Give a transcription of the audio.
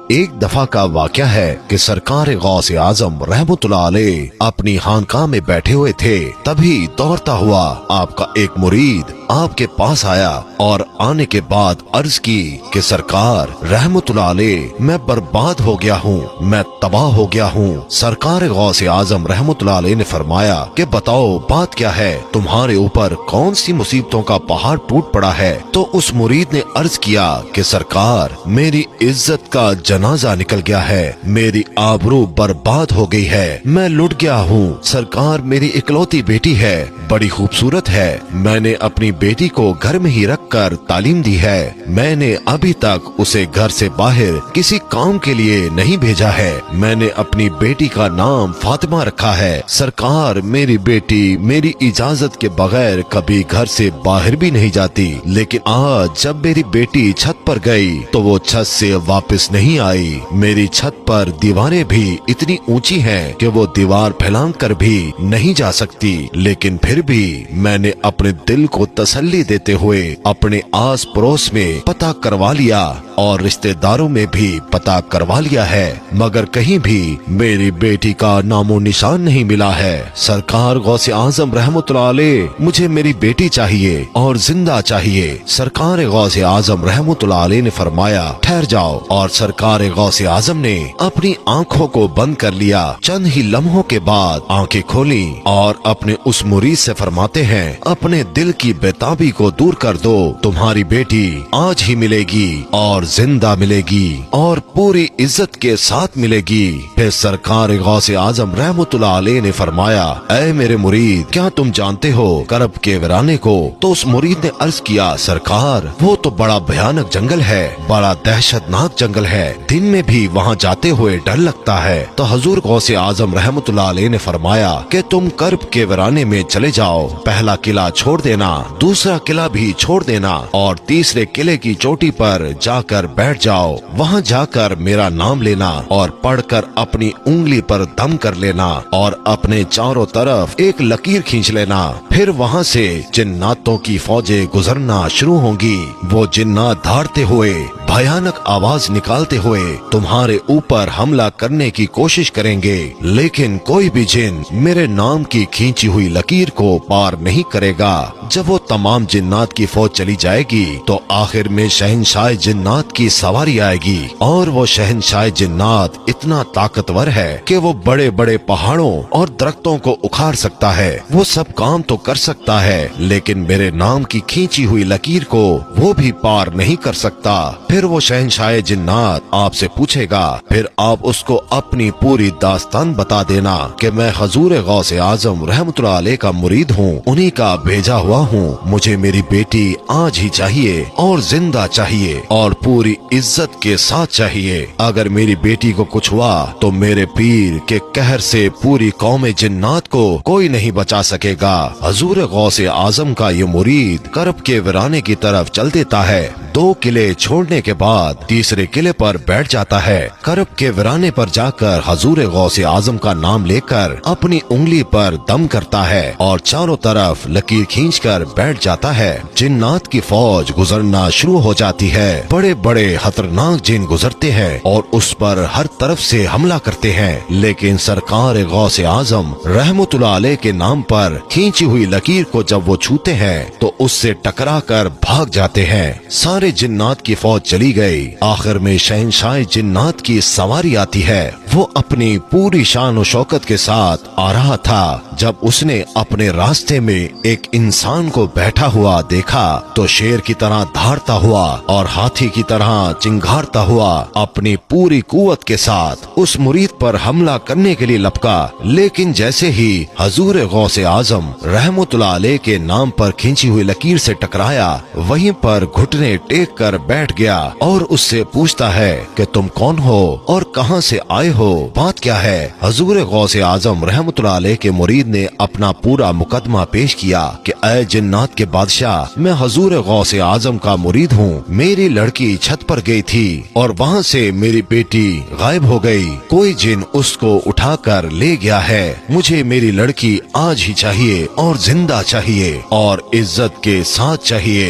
ایک دفعہ کا واقعہ ہے کہ سرکار غوث اعظم رحمتullah علیہ اپنی خانقاہ میں بیٹھے ہوئے تھے، تبھی دوڑتا ہوا آپ کا ایک مرید آپ کے پاس آیا اور آنے کے بعد عرض کی کہ سرکار رحمتullah علیہ میں برباد ہو گیا ہوں، میں تباہ ہو گیا ہوں۔ سرکار غوث اعظم رحمتullah علیہ نے فرمایا کہ بتاؤ بات کیا ہے، تمہارے اوپر کون سی مصیبتوں کا پہاڑ ٹوٹ پڑا ہے؟ تو اس مرید نے عرض کیا کہ سرکار میری عزت کا جنازہ نکل گیا ہے، میری آبرو برباد ہو گئی ہے، میں لٹ گیا ہوں۔ سرکار میری اکلوتی بیٹی ہے، بڑی خوبصورت ہے، میں نے اپنی بیٹی کو گھر میں ہی رکھ کر تعلیم دی ہے، میں نے ابھی تک اسے گھر سے باہر کسی کام کے لیے نہیں بھیجا ہے، میں نے اپنی بیٹی کا نام فاطمہ رکھا ہے۔ سرکار میری بیٹی میری اجازت کے بغیر کبھی گھر سے باہر بھی نہیں جاتی، لیکن آج جب میری بیٹی چھت پر گئی تو وہ چھت سے واپس نہیں آئی۔ میری چھت پر دیواریں بھی اتنی اونچی ہیں کہ وہ دیوار پھیلان کر بھی نہیں جا سکتی، لیکن پھر بھی میں نے اپنے دل کو تسلی دیتے ہوئے اپنے آس پڑوس میں پتہ کروا لیا اور رشتہ داروں میں بھی پتہ کروا لیا ہے، مگر کہیں بھی میری بیٹی کا نام و نشان نہیں ملا ہے۔ سرکار غوث اعظم رحمتullah علیہ مجھے میری بیٹی چاہیے اور زندہ چاہیے۔ سرکار غوث اعظم رحمتullah علیہ نے فرمایا ٹھہر جاؤ، اور سرکار غوث اعظم نے اپنی آنکھوں کو بند کر لیا۔ چند ہی لمحوں کے بعد آنکھیں کھولیں اور اپنے اس مرید سے فرماتے ہیں اپنے دل کی بےتابی کو دور کر دو، تمہاری بیٹی آج ہی ملے گی اور زندہ ملے گی اور پوری عزت کے ساتھ ملے گی۔ پھر سرکار غوث اعظم رحمتullah علیہ نے فرمایا اے میرے مرید کیا تم جانتے ہو کرب کے ویرانے کو؟ تو اس مرید نے عرض کیا سرکار وہ تو بڑا بھیانک جنگل ہے، بڑا دہشت ناک جنگل ہے، دن میں بھی وہاں جاتے ہوئے ڈر لگتا ہے۔ تو حضور غوث اعظم رحمتullah علیہ نے فرمایا کہ تم کرب کے ویرانے میں چلے جاؤ، پہلا قلعہ چھوڑ دینا، دوسرا قلعہ بھی چھوڑ دینا اور تیسرے قلعے کی چوٹی پر جا کر بیٹھ جاؤ، وہاں جا کر میرا نام لینا اور پڑھ کر اپنی انگلی پر دم کر لینا اور اپنے چاروں طرف ایک لکیر کھینچ لینا، پھر وہاں سے جناتوں کی فوجیں گزرنا شروع ہوں گی، وہ جنات دھاڑتے ہوئے بھیانک آواز نکالتے ہوئے تمہارے اوپر حملہ کرنے کی کوشش کریں گے، لیکن کوئی بھی جن میرے نام کی کھینچی ہوئی لکیر کو پار نہیں کرے گا۔ جب وہ تمام جنات کی فوج چلی جائے گی تو آخر میں شہنشاہ جنات کی سواری آئے گی، اور وہ شہنشاہ جنات اتنا طاقتور ہے کہ وہ بڑے بڑے پہاڑوں اور درختوں کو اکھاڑ سکتا ہے، وہ سب کام تو کر سکتا ہے لیکن میرے نام کی کھینچی ہوئی لکیر کو وہ بھی پار نہیں کر سکتا۔ پھر وہ شہنشاہ جنات آپ سے پوچھے گا، پھر آپ اس کو اپنی پوری داستان بتا دینا کہ میں حضور غوث اعظم رحمتullah علیہ کا مرید ہوں، انہی کا بھیجا ہوا ہوں، مجھے میری بیٹی آج ہی چاہیے اور زندہ چاہیے اور پوری عزت کے ساتھ چاہیے۔ اگر میری بیٹی کو کچھ ہوا تو میرے پیر کے قہر سے پوری قوم جنات کو کوئی نہیں بچا سکے گا۔ حضور غوث اعظم کا یہ مرید کرب کے ویرانے کی طرف چل دیتا ہے، 2 قلعے چھوڑنے کے بعد تیسرے قلعے پر بیٹھ جاتا ہے، کرب کے ویرانے پر جا کر حضور غوث اعظم کا نام لے کر اپنی انگلی پر دم کرتا ہے اور چاروں طرف لکیر کھینچ کر بیٹھ جاتا ہے۔ جنات کی فوج گزرنا شروع ہو جاتی ہے، بڑے بڑے خطرناک جن گزرتے ہیں اور اس پر ہر طرف سے حملہ کرتے ہیں، لیکن سرکار غوث اعظم رحمتullah علیہ کے نام پر کھینچی ہوئی لکیر کو جب وہ چھوتے ہیں تو اس سے ٹکرا کر بھاگ جاتے ہیں۔ سارے جنات کی فوج چلی گئی، آخر میں شہنشاہ جنات کی سواری آتی ہے، وہ اپنی پوری شان و شوکت کے ساتھ آ رہا تھا۔ جب اس نے اپنے راستے میں ایک انسان کو بیٹھا ہوا دیکھا تو شیر کی طرح دھاڑتا ہوا اور ہاتھی کی طرح چنگھاڑتا ہوا اپنی پوری قوت کے ساتھ اس مرید پر حملہ کرنے کے لیے لپکا، لیکن جیسے ہی حضور غوث اعظم رحمتullah علیہ کے نام پر کھینچی ہوئی لکیر سے ٹکرایا، وہیں پر گھٹنے ٹیک کر بیٹھ گیا اور اس سے پوچھتا ہے کہ تم کون ہو اور کہاں سے آئے ہو، بات کیا ہے؟ حضور غوث اعظم رحمتullah علیہ کے مرید نے اپنا پورا مقدمہ پیش کیا کہ اے جنات کے بادشاہ، میں حضور غوث اعظم کا مرید ہوں، میری لڑکی چھت پر گئی تھی اور وہاں سے میری بیٹی غائب ہو گئی، کوئی جن اس کو اٹھا کر لے گیا ہے، مجھے میری لڑکی آج ہی چاہیے اور زندہ چاہیے اور عزت کے ساتھ چاہیے۔